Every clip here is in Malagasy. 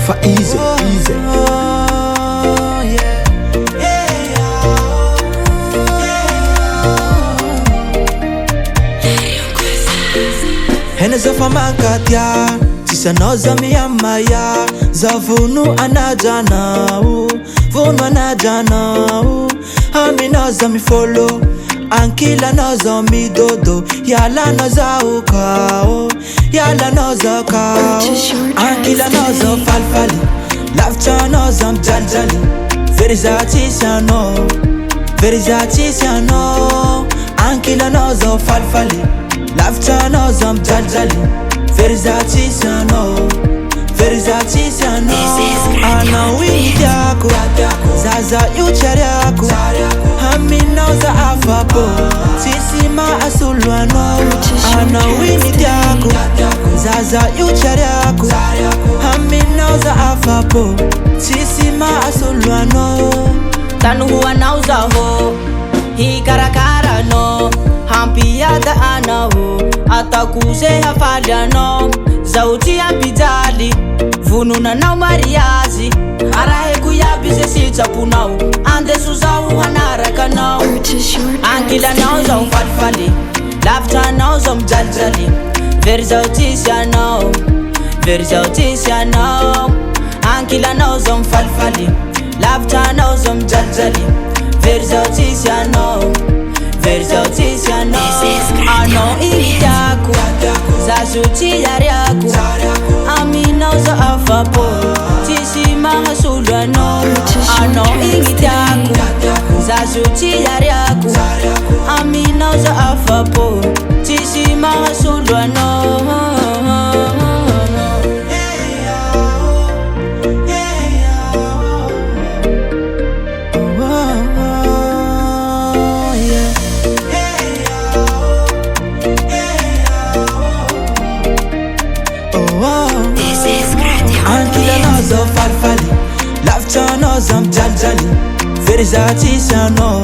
For easy, easy. Hena zafamankatia Tisano zamiyamaya Zavunu anajanau Vunu anajanau Amina zamifolo Ankila nozo midodo Yala noza ukao Yala nozo kao Ankila nozo falfali Lafcha nozo mjaljali Verizatisiano Verizatisiano Ankila nozo falfali Lafcha nozo mjaljali Verizatisiano Verizatisiano Ana wini teako Zaza yuchariako Hamina za afapo Sisima asulwano Ana wini teako Zaza yuchariako Hamina za afapo Sisima asulwano Tanu huwa nauza ho Hi karakara no Hampiyada ana ho Atakuze hafaliano Zauti ya bidali Vununa na mariazi Arahe kuyabize sita punau Ande suzau hanaraka nao Ankila nao za mfalfali Lafta nao za mjaljali Verizautisya nao Verizautisya nao Ankila nao za mfalfali Lafta nao za mjaljali Verizautisya nao Verizautisya nao Ano ili teako Zazuti yariako Amina za afapo Tisima hasulwano Ano ili teako Zazuti yariako Amina za afapo Tisima hasulwano Ankila nozo falfali Lafcha nozo mjaljali Verizatisiano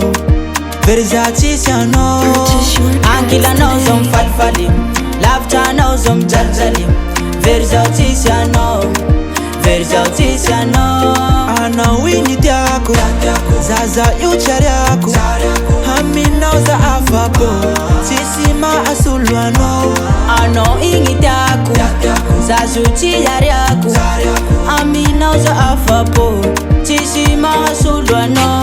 Verizatisiano Ankila nozo mfalfali Lafta nozo mjaljali Verizatisiano Verizatisiano Ana wini teako Zaza yuchariako Hamina za afapo Sisima asulwano Ano ingi teako Zazuti yariako Amina za afapo Tisima hasulwano